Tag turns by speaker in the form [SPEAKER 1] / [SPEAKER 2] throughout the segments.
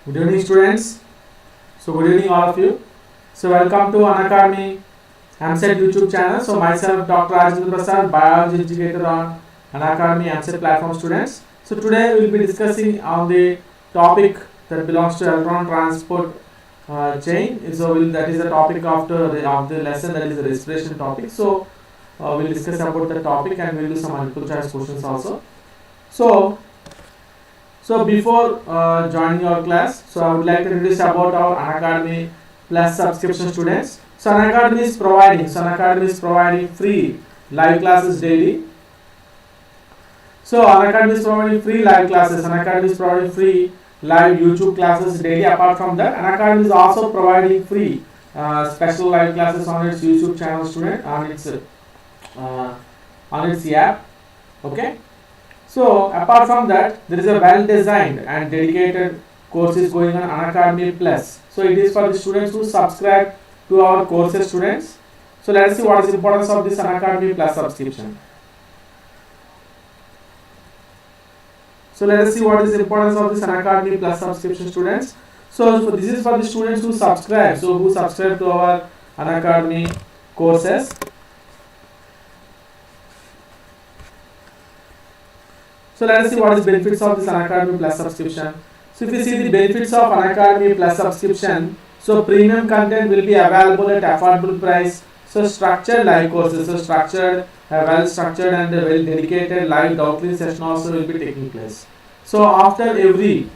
[SPEAKER 1] Good evening, students. So good evening all of you. So welcome to Unacademy EAMCET YouTube channel. So myself Dr.Rajendra Prasad, biology educator on Unacademy EAMCET platform students. So today we will be discussing on the topic that belongs to electron transport chain. So that is the topic of the lesson, that is the respiration topic. So we'll discuss about the topic and we'll do some multiple choice questions also. So before joining your class, so I would like to introduce about our Unacademy Plus subscription students. So Unacademy is providing free live classes daily. So Unacademy is providing free live classes. Unacademy is providing free live YouTube classes daily. Apart from that, Unacademy is also providing free special live classes on its YouTube channel, student, on its app. Okay. So apart from that, there is a well-designed and dedicated courses going on Unacademy Plus. So it is for the students who subscribe to our courses, students. So let us see what is the importance of this Unacademy Plus subscription. So let us see what is the importance of this Unacademy Plus subscription, students. So this is for the students who subscribe. So who subscribe to our Unacademy courses. So let us see what is benefits of this Unacademy Plus subscription. So if you see the benefits of Unacademy Plus subscription, so premium content will be available at affordable price. So structured live courses, so well structured and well dedicated live doubt-clearing session also will be taking place. So after every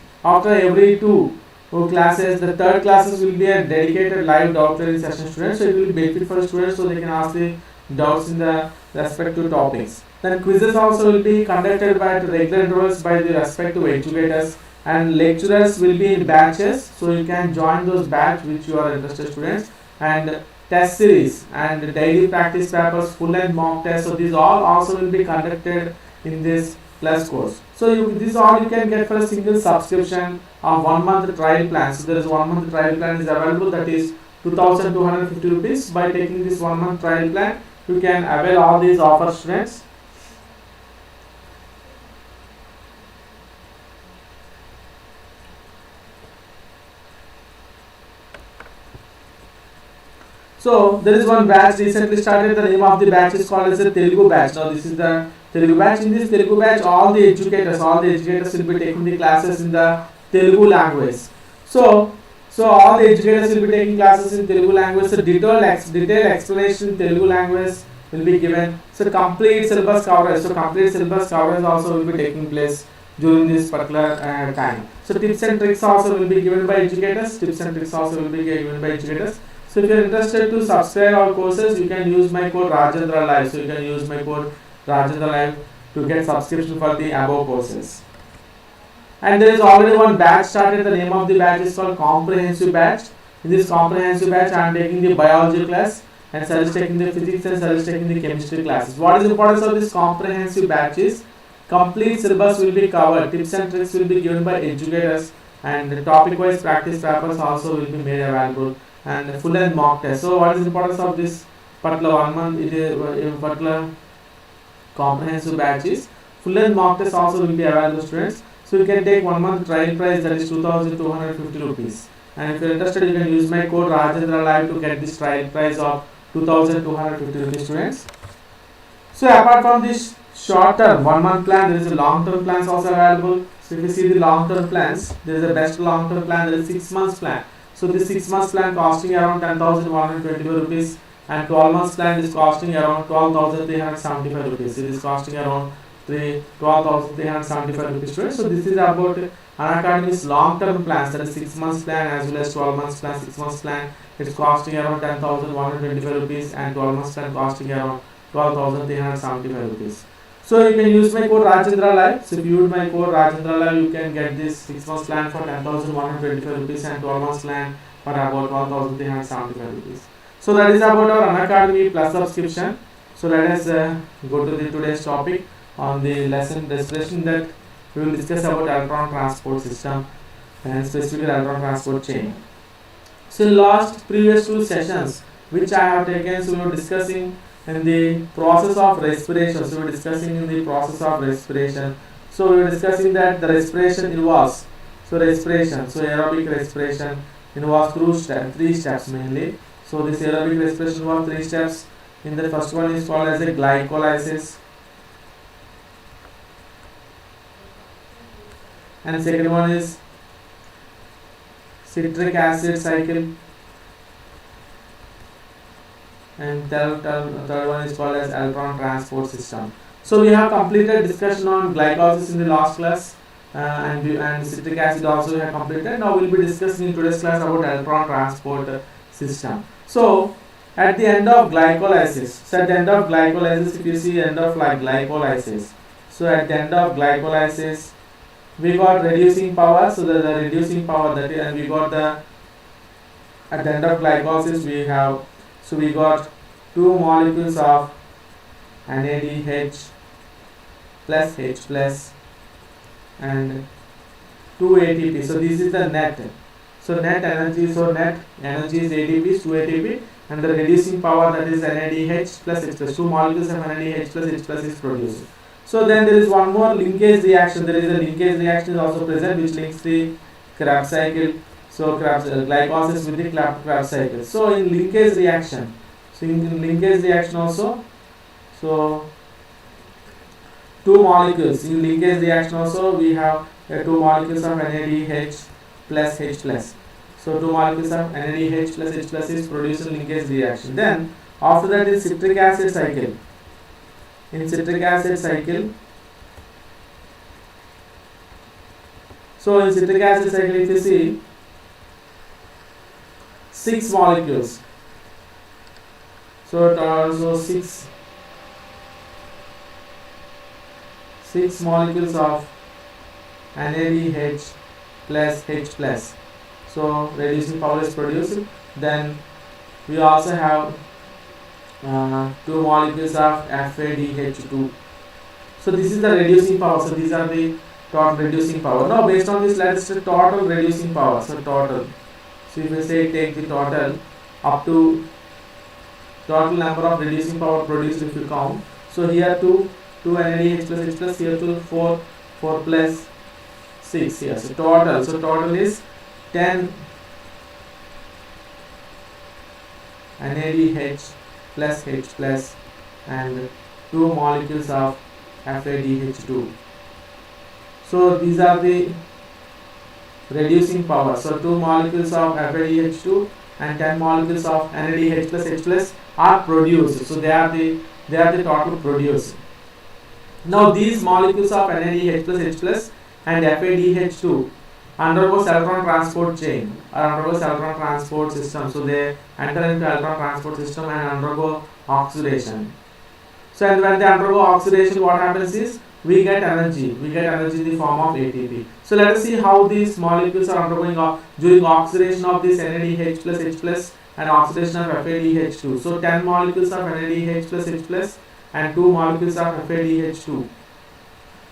[SPEAKER 1] two classes, the third classes will be a dedicated live doubt-clearing session, students. So it will be benefit for the students, so they can ask the doubts in the respective topics. Then quizzes also will be conducted by regular intervals by the respective educators, and lecturers will be in batches, so you can join those batch which you are interested, students. And test series and daily practice papers, full and mock tests, so these all also will be conducted in this plus course. So this all you can get for a single subscription of 1 month trial plan. So there is 1 month trial plan is available, that is 2,250 rupees. By taking this 1 month trial plan, you can avail all these offers, students. So there is one batch recently started. The name of the batch is called as the Telugu batch. Now this is the Telugu batch. In this Telugu batch, all the educators will be taking the classes in the Telugu language. So all the educators will be taking classes in Telugu language. So detailed explanation in Telugu language will be given. So complete syllabus coverage. So complete syllabus coverage also will be taking place during this particular time. So tips and tricks also will be given by educators. So if you are interested to subscribe our courses, you can use my code Rajendra Live. So you can use my code Rajendra Live to get subscription for the above courses. And there is already one batch started. The name of the batch is called Comprehensive Batch. In this comprehensive batch, I am taking the biology class, and Sir is taking the physics, and Sir is taking the chemistry classes. What is the importance of this comprehensive batch is complete syllabus will be covered. Tips and tricks will be given by educators, and the topic-wise practice papers also will be made available, and full and mock test. So what is the importance of this particular 1 month particular comprehensive batch is full and mock test also will be available, students. So you can take 1 month trial price, that is 2,250 rupees. And if you are interested, you can use my code Rajendra Live to get this trial price of 2,250 rupees, students. So apart from this short term 1 month plan, there is a long term plans also available. So if you see the long term plans, there is a best long term plan, there is 6 months plan. So this 6 months plan costing around 10,125 rupees, and 12 months plan is costing around 12,375 rupees. It is costing around 12,375 rupees, students. So this is about Unacademy's long term plans, that is 6 months plan as well as 12 months plan. 6 months plan it's costing around 10,125 rupees, and 12 months plan costing around 12,375 rupees. So you can use my code Rajendra Live. So if you use my code Rajendra Live, you can get this 6 months plan for 10,125 rupees and 12 months plan for about 12,375 rupees. So that is about our Unacademy Plus subscription. So let us go to the today's topic on the lesson description, that we will discuss about electron transport system and specifically electron transport chain. So in previous two sessions which I have taken, so we were discussing in the process of respiration. So we were discussing in the process of respiration. So we were discussing that the respiration involves So respiration. So aerobic respiration involves three steps mainly. So this aerobic respiration involves three steps. In the first one is called as a glycolysis, and second one is citric acid cycle, and third one is called as electron transport system. So we have completed discussion on glycolysis in the last class, and citric acid also we have completed. Now we will be discussing in today's class about electron transport system. So at the end of glycolysis, if you see end of glycolysis, so at the end of glycolysis we got reducing power. So the reducing power, that is, and we got the, at the end of glycolysis we have, so we got two molecules of NADH plus H plus and 2 ATP. So this is the net. So net energy is ATP is 2 ATP, and the reducing power, that is NADH plus H plus, two molecules of NADH plus H plus is produced. So then there is one more linkage reaction. There is a linkage reaction is also present, which links the Krebs cycle. So glycolysis with the Krebs cycle. So in linkage reaction, also, so two molecules in linkage reaction also we have two molecules of NADH plus H plus. So two molecules of NADH plus H plus is produced in linkage reaction. Then after that is citric acid cycle. In citric acid cycle, so in citric acid cycle, if you see 6 molecules, so six molecules of NADH plus H plus. So reducing power is produced. Then we also have two molecules of FADH2. So this is the reducing power. So these are the total reducing power. Now based on this, let us say total reducing power. So total. So if we say take the total up to total number of reducing power produced, if you count. So here 2 NADH plus H plus, here 2 4 plus 6 here. So total is 10 NADH plus H plus and 2 molecules of FADH2. So these are the reducing power. So 2 molecules of FADH2 and 10 molecules of NADH plus H plus are produced. So they are the total produced. Now these molecules of NADH plus H plus and FADH2 undergoes electron transport chain or undergoes electron transport system. So they enter into electron transport system and undergo oxidation. So and when they undergo oxidation, what happens is we get energy. We get energy in the form of ATP. So let us see how these molecules are undergoing during oxidation of this NADH plus H plus and oxidation of FADH2. So 10 molecules of NADH plus H plus and 2 molecules of FADH2.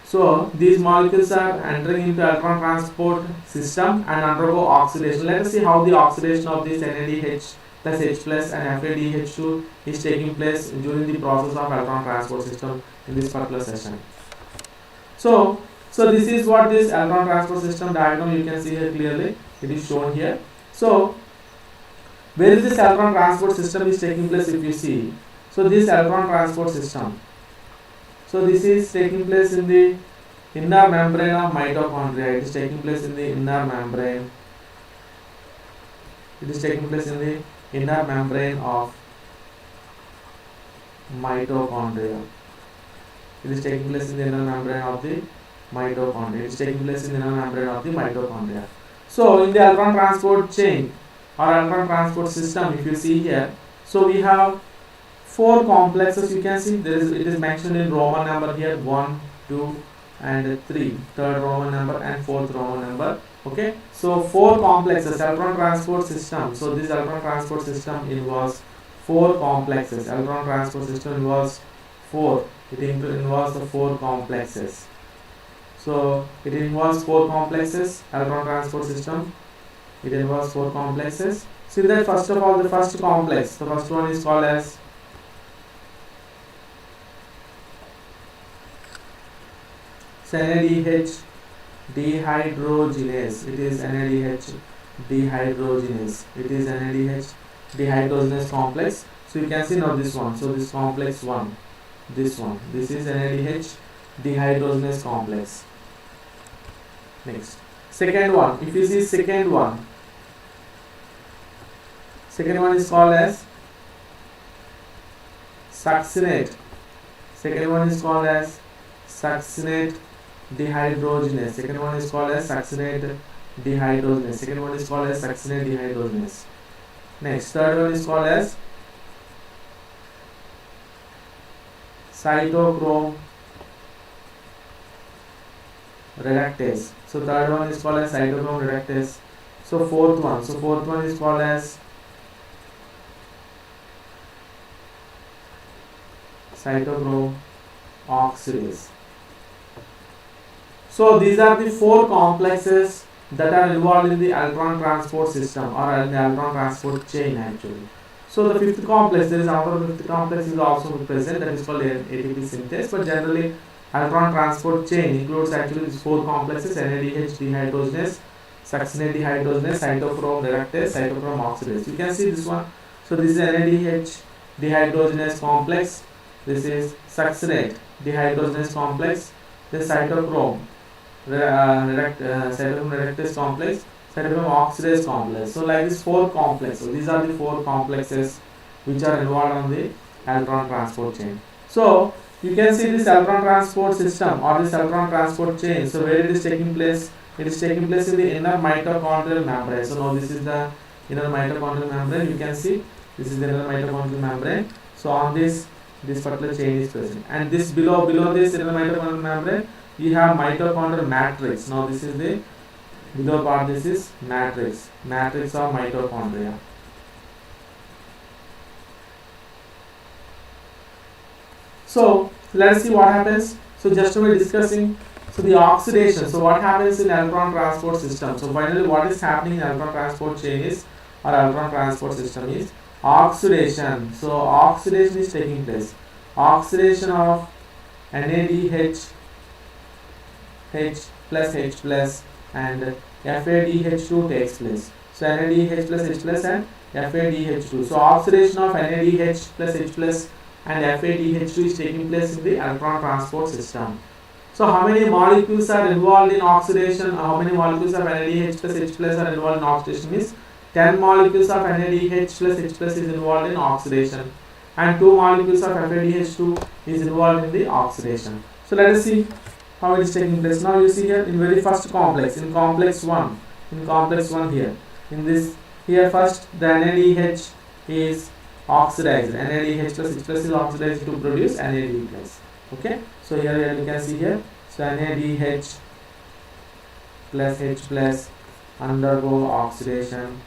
[SPEAKER 1] So these molecules are entering into electron transport system and undergo oxidation. Let us see how the oxidation of this NADH plus H plus and FADH2 is taking place during the process of electron transport system in this particular session. So this is what this electron transport system diagram, you can see here clearly. It is shown here. So where is this electron transport system is taking place, if you see? So this electron transport system, so this is taking place in the inner membrane of mitochondria. It is taking place in the inner membrane. It is taking place in the inner membrane of mitochondria. It is taking place in the inner membrane of the mitochondria. It is taking place in the inner membrane of the mitochondria. So in the electron transport chain or electron transport system, if you see here, so we have 4 complexes. You can see it is mentioned in Roman number here, 1, 2 and 3, third Roman number and fourth Roman number. Okay, so 4 complexes, electron transport system. So this electron transport system involves 4 complexes. Electron transport system involves 4. It involves the 4 complexes. So it involves 4 complexes. Electron transport system, it involves 4 complexes. See that first of all, the first complex, the first one is called as NADH dehydrogenase. It is NADH dehydrogenase. It is NADH dehydrogenase complex. So you can see now this one. So this complex 1, this one. This is NADH dehydrogenase complex. Next, second one. If you see second one is called as succinate. Second one is called as succinate dehydrogenase. Second one is called as succinate dehydrogenase. Second one is called as succinate dehydrogenase. Next, third one is called as cytochrome reductase. So third one is called as cytochrome reductase. So fourth one is called as cytochrome oxidase. So these are the 4 complexes that are involved in the electron transport system or in the electron transport chain actually. So the fifth complex, there is another fifth complex is also present, that is called ATP synthesis, but generally electron transport chain includes actually these 4 complexes: NADH dehydrogenase, succinate dehydrogenase, cytochrome reductase, cytochrome oxidase. You can see this one. So this is NADH dehydrogenase complex, this is succinate dehydrogenase complex, this cytochrome reductase complex, cytochrome oxidase complex. So like this 4 complexes. So these are the 4 complexes which are involved on the electron transport chain. So you can see this electron transport system or this electron transport chain. So where it is taking place? It is taking place in the inner mitochondrial membrane. So now this is the inner mitochondrial membrane. You can see this is the inner mitochondrial membrane. So on this particular chain is present, and this below this inner mitochondrial membrane you have mitochondrial matrix. Now this is the below part, this is matrix of mitochondria. So let's see what happens. So just we are discussing, so the oxidation. So what happens in electron transport system? So finally what is happening in electron transport chain is, or electron transport system is, oxidation. So oxidation is taking place. Oxidation of NADH H plus and FADH2 takes place. So NADH plus H plus and FADH2. So oxidation of NADH plus H plus and FADH2 is taking place in the electron transport system. So how many molecules are involved in oxidation? How many molecules of NADH plus H plus are involved in oxidation is 10 molecules of NADH plus H plus is involved in oxidation, and 2 molecules of FADH2 is involved in the oxidation. So let us see how it is taking place. Now you see here in very first complex, in complex 1 here, in this here first the NADH is oxidized, NADH plus H plus is oxidized to produce NAD plus. Okay, so here you can see here, so NADH plus H plus undergo oxidation.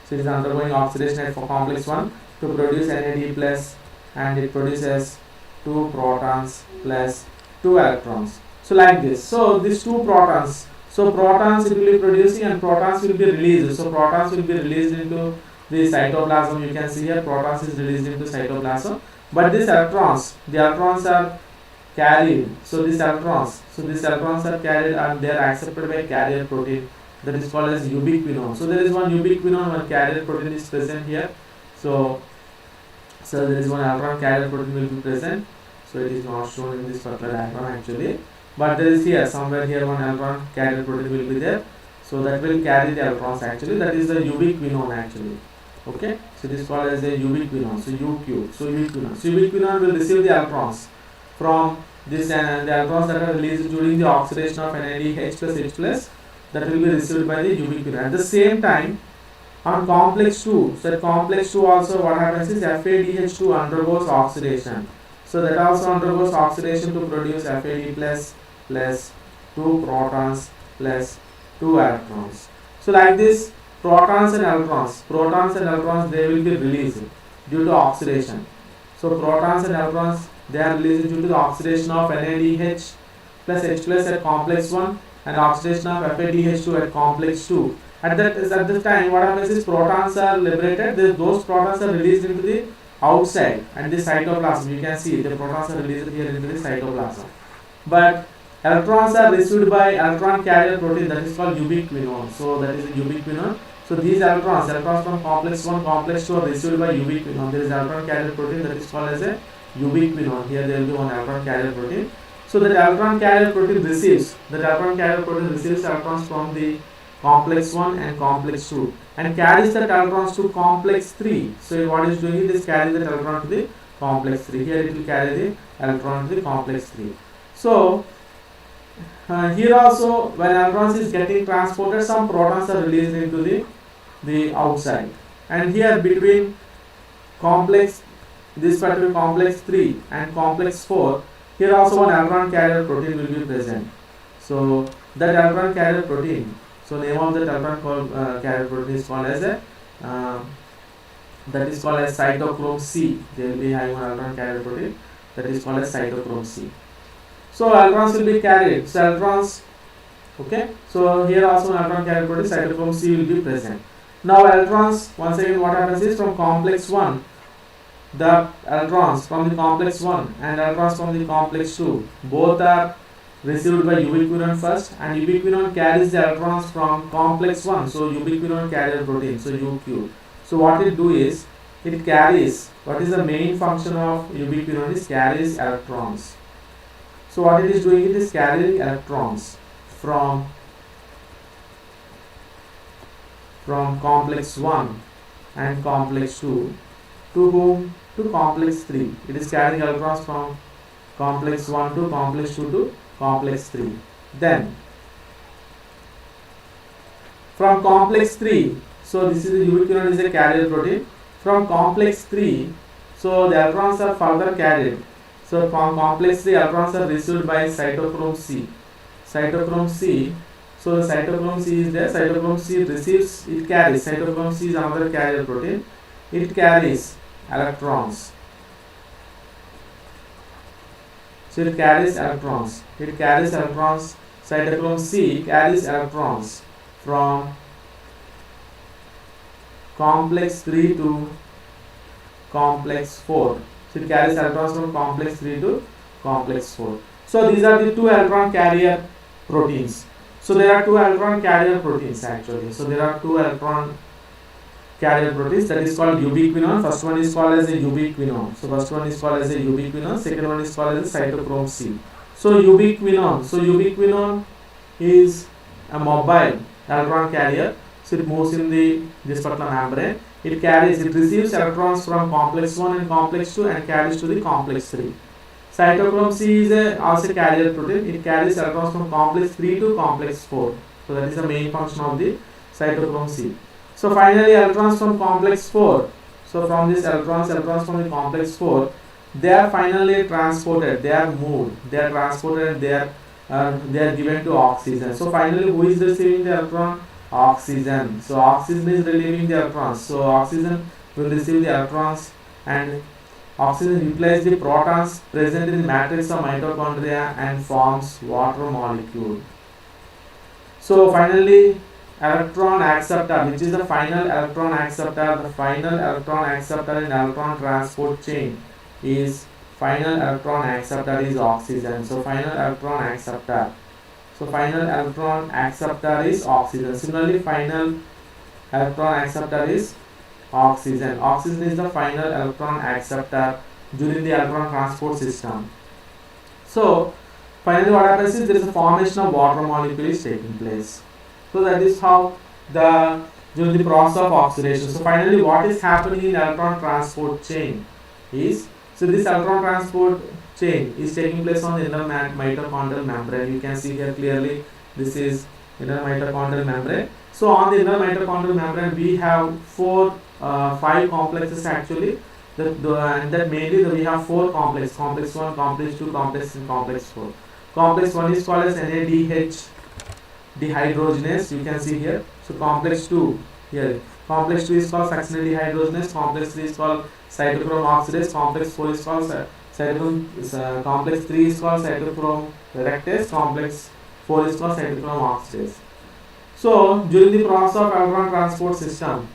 [SPEAKER 1] So it is undergoing oxidation for complex 1 to produce NAD plus, and it produces 2 protons plus 2 electrons. So like this. So these 2 protons, so protons it will be producing and protons will be released. So protons will be released into the cytoplasm. You can see here protons is released into cytoplasm, but these electrons, the electrons are carried. So these electrons are carried and they are accepted by carrier protein, that is called as ubiquinone. So there is one ubiquinone, one carrier protein is present here. So there is one electron carrier protein will be present. So it is not shown in this particular diagram actually, but there is here somewhere here one electron carrier protein will be there. So that will carry the electrons actually. That is the ubiquinone actually. Okay, so this is called as a ubiquinone. So UQ. So ubiquinone. So ubiquinone will receive the electrons from this, and the electrons that are released during the oxidation of NADH plus H plus, that will be received by the ubiquinone. At the same time, on complex 2, so at complex 2 also what happens is FADH2 undergoes oxidation. So that also undergoes oxidation to produce FAD plus 2 protons plus 2 electrons. So like this, protons and electrons, they will be released due to oxidation. So protons and electrons, they are released due to the oxidation of NADH plus H plus at complex 1 and oxidation of FADH2 at complex 2. At this time, what happens is protons are liberated. Those protons are released into the outside and the cytoplasm. You can see the protons are released here into the cytoplasm. But Electrons are received by electron carrier protein, that is called ubiquinone. So that is ubiquinone. So these electrons from complex 1, complex 2 are received by ubiquinone. There is electron carrier protein that is called as a ubiquinone. Here there will be one electron carrier protein. So that electron carrier protein receives electrons from the complex 1 and complex 2 and carries that electrons to complex 3. So what is doing it is carry that electron to the complex 3. Here it will carry the electron to the complex 3. So here also, when electrons is getting transported, some protons are released into the outside, and here between this particular complex 3 and complex 4, here also one electron carrier protein will be present. So that electron carrier protein, so name of that electron carrier protein is called as a cytochrome C. They will be having one electron carrier protein that is called as cytochrome C. So electrons will be carried. So electrons, okay. So here also an electron carrier protein cytochrome C will be present. Now electrons, once again, what happens is from complex 1, the electrons from the complex 1 and electrons from the complex 2, both are received by ubiquinone first, and ubiquinone carries the electrons from complex 1. So ubiquinone carrier protein, so UQ. So what it do is, it carries, what is the main function of ubiquinone is carries electrons. So what it is doing, it is carrying electrons from complex 1 and complex 2 to whom? To complex 3. It is carrying electrons from complex 1 to complex 2 to complex 3. Then from complex 3, so this is the ubiquinone is a carrier protein. From complex 3, so the electrons are further carried. So from complex 3, electrons are received by cytochrome C. Cytochrome C. So the cytochrome C is there. Cytochrome C receives, it carries. Cytochrome C is another carrier protein. It carries electrons. So it carries electrons. Cytochrome C carries electrons from complex 3 to complex 4. So it carries electrons from complex 3 to complex 4. So these are the two electron carrier proteins. So there are two electron carrier proteins actually. So there are two electron carrier proteins, that is called ubiquinone. First one is called as a ubiquinone. So first one is called as a ubiquinone. Second one is called as a cytochrome C. So ubiquinone is a mobile electron carrier. So it moves in this particular membrane. It receives electrons from complex 1 and complex 2 and carries to the complex 3. Cytochrome C is also a carrier protein. It carries electrons from complex 3 to complex 4. So that is the main function of the cytochrome C. So finally electrons from complex 4. So from these electrons from the complex 4, they are finally transported. They are moved. They are transported. They are given to oxygen. So finally, who is receiving the electron? Oxygen. So oxygen is relieving the electrons. So oxygen will receive the electrons, and oxygen replaces the protons present in the matrix of mitochondria and forms water molecule. So finally, electron acceptor, which is the final electron acceptor, in electron transport chain is oxygen. So final electron acceptor is oxygen. Similarly, final electron acceptor is oxygen. Oxygen is the final electron acceptor during the electron transport system. So finally what happens is there is a formation of water molecule is taking place. So that is how during the process of oxidation. So finally what is happening in electron transport chain is, so this electron transport chain is taking place on the inner mitochondrial membrane. You can see here clearly this is inner mitochondrial membrane. So on the inner mitochondrial membrane we have 5 complexes actually. That mainly we have 4 complexes: complex 1, complex 2, complex 3, complex 4. Complex 1 is called as NADH dehydrogenase, you can see here. So complex 2 here. Complex 2 is called succinate dehydrogenase. Complex 3 is called cytochrome oxidase. Complex 4 is called complex 3 is called cytochrome reductase. Complex 4 is called cytochrome oxidase. So during the process of electron transport system,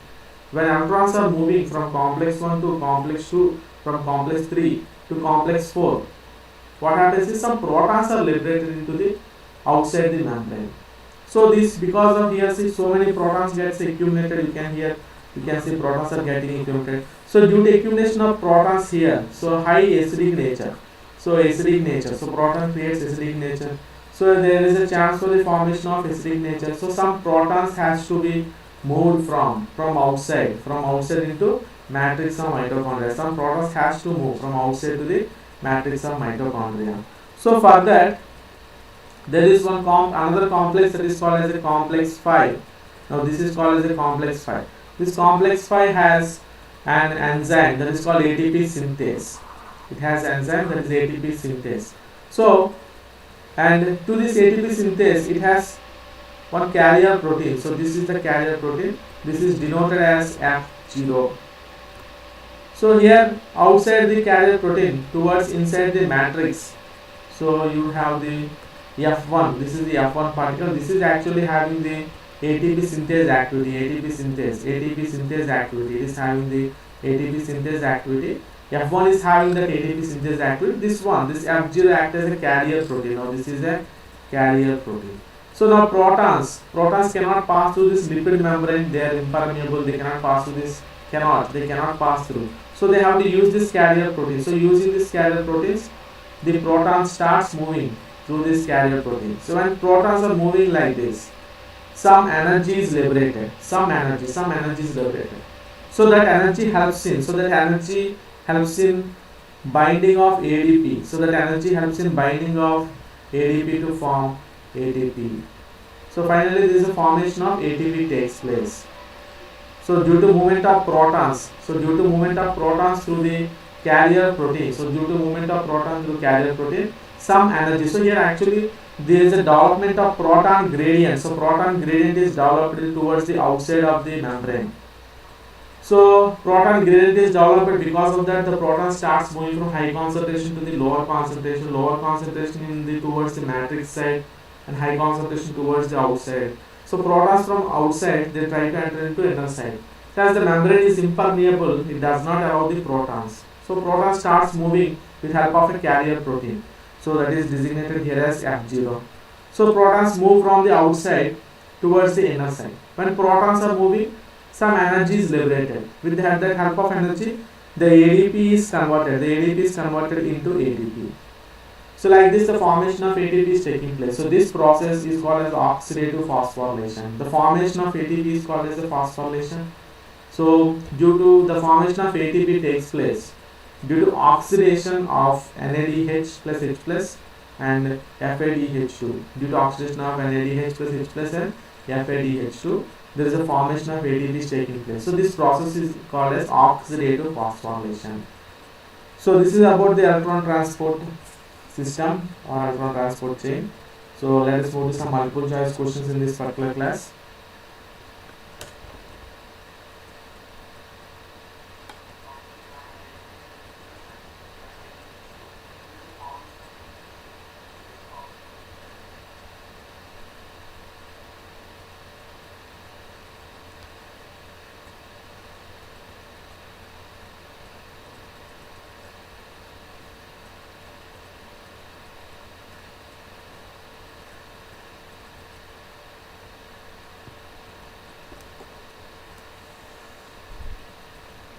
[SPEAKER 1] when electrons are moving from complex 1 to complex 2, from complex 3 to complex 4, what happens is some protons are liberated into the outside the membrane. So this, because of here see so many protons gets accumulated, you can see protons are getting accumulated. So due to accumulation of protons here, so high acidic nature. So acidic nature. So proton creates acidic nature. So there is a chance for the formation of acidic nature. So some protons has to be moved from outside into matrix of mitochondria. Some protons has to move from outside to the matrix of mitochondria. So for that, there is another complex that is called as a complex 5. Now this is called as a complex 5. This complex 5 has an enzyme that is called ATP synthase. It has enzyme that is ATP synthase. So, and to this ATP synthase, it has one carrier protein. So this is the carrier protein. This is denoted as F0. So here outside the carrier protein towards inside the matrix, so you have the F1. This is the F1 particle. This is actually having the ATP synthase activity. ATP synthase activity. It is having the ATP synthase activity. F1 is having that ATP synthase activity. This F0 acts as a carrier protein. Now this is a carrier protein. So now protons cannot pass through this lipid membrane. They are impermeable. They cannot pass through this. They cannot pass through. So they have to use this carrier protein. So using this carrier proteins, the proton starts moving through this carrier protein. So when protons are moving like this, some energy is liberated. Some energy is liberated. So that energy helps in binding of ADP. So that energy helps in binding of ADP to form ATP. So finally there is a formation of ATP takes place. So due to movement of protons through the carrier protein. Some energy. So here actually there is a development of proton gradient. So proton gradient is developed towards the outside of the membrane. So proton gradient is developed. Because of that, the proton starts moving from high concentration to the lower concentration in the towards the matrix side, and high concentration towards the outside. So protons from outside, they try to enter into inner side. As the membrane is impermeable, it does not allow the protons. So proton starts moving with help of a carrier protein. So that is designated here as F0. So protons move from the outside towards the inner side. When protons are moving, some energy is liberated. With that help of energy, the ADP is converted. Into ATP. So like this, the formation of ATP is taking place. So this process is called as oxidative phosphorylation. The formation of ATP is called as the phosphorylation. So due to the formation of ATP takes place due to oxidation of NADH plus H plus and FADH2. Due to oxidation of NADH plus H plus and FADH2, there is a formation of ATP is taking place. So this process is called as oxidative phosphorylation. So this is about the electron transport system or electron transport chain. So let us move to some multiple choice questions in this particular class.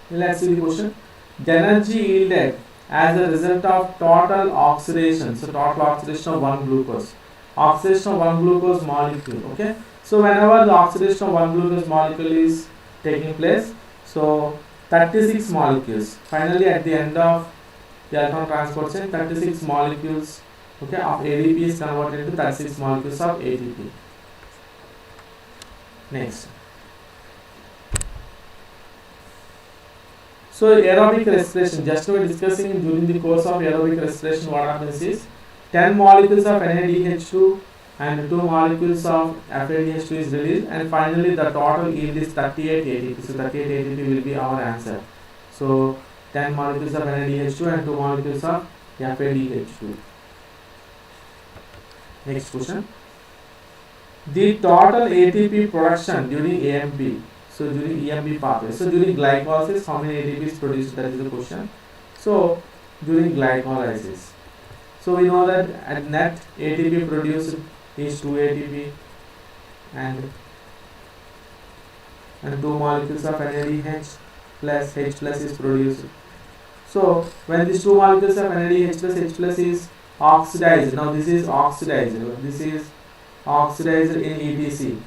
[SPEAKER 1] Let's see the question. The energy yielded as a result of total oxidation. So total oxidation of one glucose. Oxidation of one glucose molecule. Okay. So whenever the oxidation of one glucose molecule is taking place, so 36 molecules. Finally, at the end of the electron transport chain, 36 molecules, okay, of ADP is converted into 36 molecules of ATP. Next. So aerobic respiration, just we discussing during the course of aerobic respiration, what happens is 10 molecules of NADH2 and 2 molecules of FADH2 is released, and finally the total yield is 38 ATP. So 38 ATP will be our answer. So 10 molecules of NADH2 and 2 molecules of FADH2. Next question. The total ATP production during AMP. So during EMP pathway. So during glycolysis, how many ATP is produced? That is the question. So during glycolysis. So we know that at net ATP produced is 2 ATP and 2 molecules of NADH plus H plus is produced. So when these 2 molecules of NADH plus is oxidized, now this is oxidized, this is oxidized in ETC,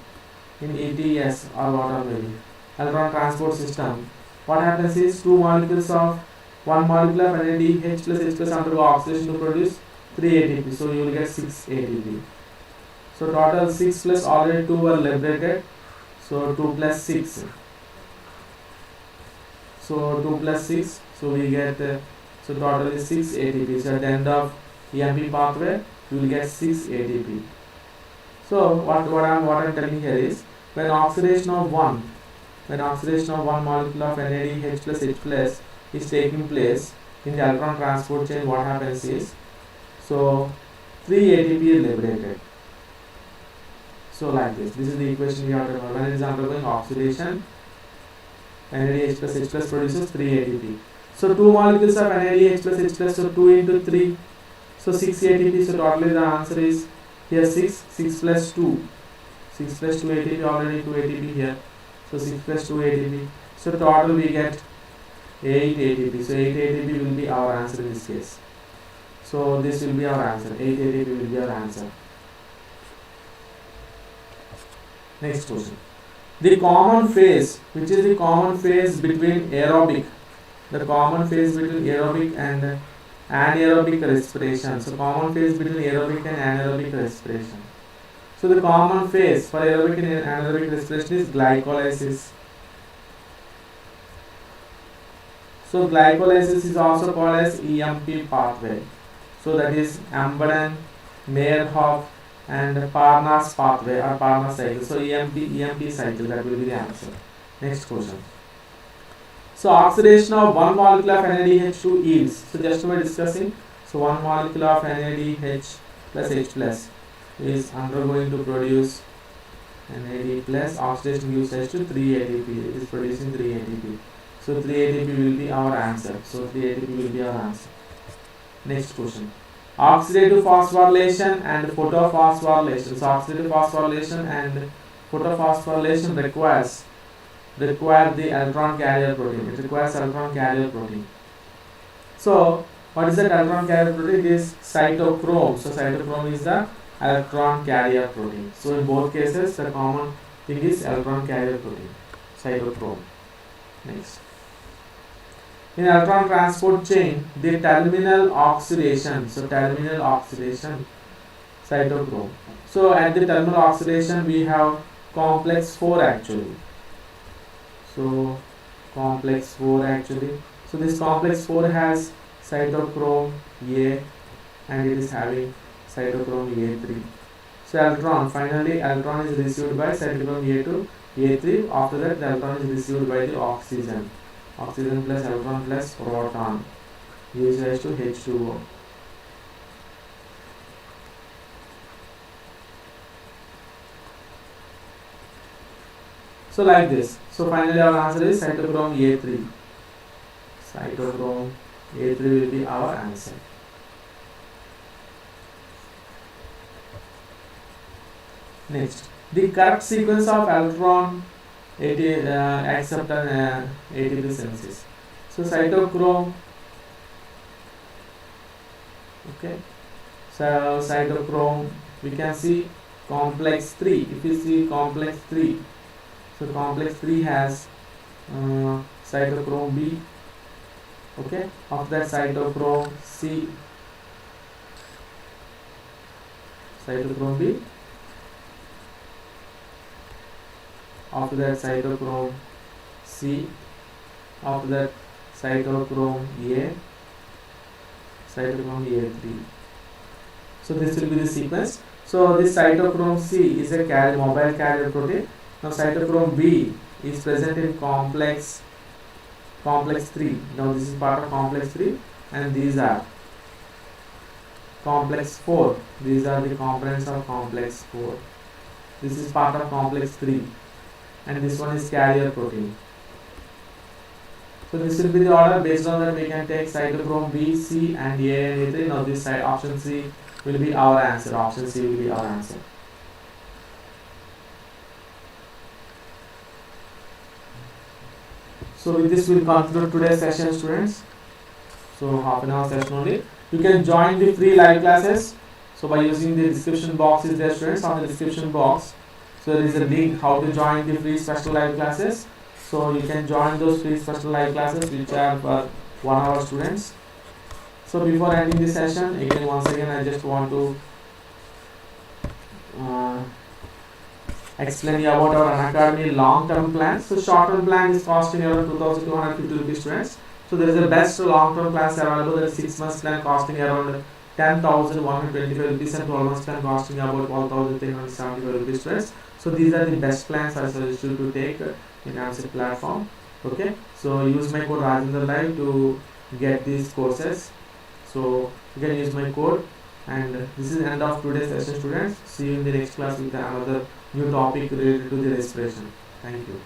[SPEAKER 1] in ETS or whatever maybe, electron transport system. What happens is 2 molecules of 1 molecule of NADH plus H plus undergo oxidation to produce 3 ATP, so you will get 6 ATP. So total 6 plus already 2 were liberated, so 2 plus 6. So 2 plus 6, so we get, so total is 6 ATP. So at the end of EMP pathway, you will get 6 ATP. So what I'm telling here is, when oxidation of one molecule of NADH plus H plus is taking place in the electron transport chain, what happens is, so 3 ATP is liberated. So like this is the equation we have to remember. When it is undergoing oxidation, NADH plus H plus produces 3 ATP. So 2 molecules of NADH plus H plus, so 2 into 3, so 6 ATP. So totally the answer is here 6 plus 2. 6 plus 2 ATP, already 2 ATP here. So 6 plus 2 ATP. So total we get 8 ATP. So 8 ATP will be our answer in this case. So this will be our answer. 8 ATP will be our answer. Next question. The common phase, which is the common phase between aerobic, the common phase between aerobic and anaerobic respiration. So common phase between aerobic and anaerobic respiration. So the common phase for aerobic and anaerobic respiration is glycolysis. So glycolysis is also called as EMP pathway. So that is Embeden, Meyerhoff and Parnas pathway or Parnas cycle. So EMP cycle, that will be the answer. Next question. So oxidation of one molecule of NADH2 yields. So just we are discussing. So one molecule of NADH plus H plus is undergoing to produce NAD plus, oxidation gives rise to 3 ATP. It is producing 3 ATP. So 3 ATP will be our answer. So 3 ATP will be our answer. Next question. Oxidative phosphorylation and photophosphorylation. So oxidative phosphorylation and photophosphorylation require the electron carrier protein. It requires electron carrier protein. So what is that electron carrier protein? It is cytochrome. So cytochrome is the electron carrier protein. So in both cases the common thing is electron carrier protein, cytochrome. Next. In electron transport chain, the terminal oxidation, so terminal oxidation, cytochrome. So at the terminal oxidation we have complex 4 actually. So complex 4 actually. So this complex 4 has cytochrome A and it is having cytochrome A3. So electron, finally electron is received by cytochrome A to A3. After that the electron is received by the oxygen. Oxygen plus electron plus proton gives rise to H2O. So like this. So finally our answer is cytochrome A3. Cytochrome A3 will be our answer. Next, the correct sequence of electron acceptance ATP synthesis. So cytochrome, okay. So cytochrome, we can see complex 3. If you see complex 3, so complex 3 has cytochrome B. Okay, of that cytochrome C, cytochrome B. After that cytochrome C, after that cytochrome A, cytochrome A3. So this will be the sequence. So this cytochrome C is a mobile carrier protein. Now cytochrome B is present in complex 3. Now this is part of complex 3 and these are complex 4. These are the components of complex 4. This is part of complex 3. And this one is carrier protein. So this will be the order. Based on that, we can take cytochrome B, C, and A and A3. Now this side, option C will be our answer. Option C will be our answer. So with this, we'll conclude today's session, students. So half an hour session only. You can join the free live classes. So by using the description box is there, students. On the description box, so there is a link how to join the free special live classes. So you can join those free special live classes which are for 1 hour students. So before ending this session, again once again I just want to explain you about our Unacademy long-term plan. So short-term plan is costing around 2,250 rupees, students. So there is a best long-term plans available. There is 6 months plan costing around 10,125 rupees and 12 months plan costing about 12,375 rupees, students. So these are the best plans I suggest you to take in EAMCET platform. Okay, so use my code Rajendra Live to get these courses. So you can use my code. And this is the end of today's session, students. See you in the next class with another new topic related to the respiration. Thank you.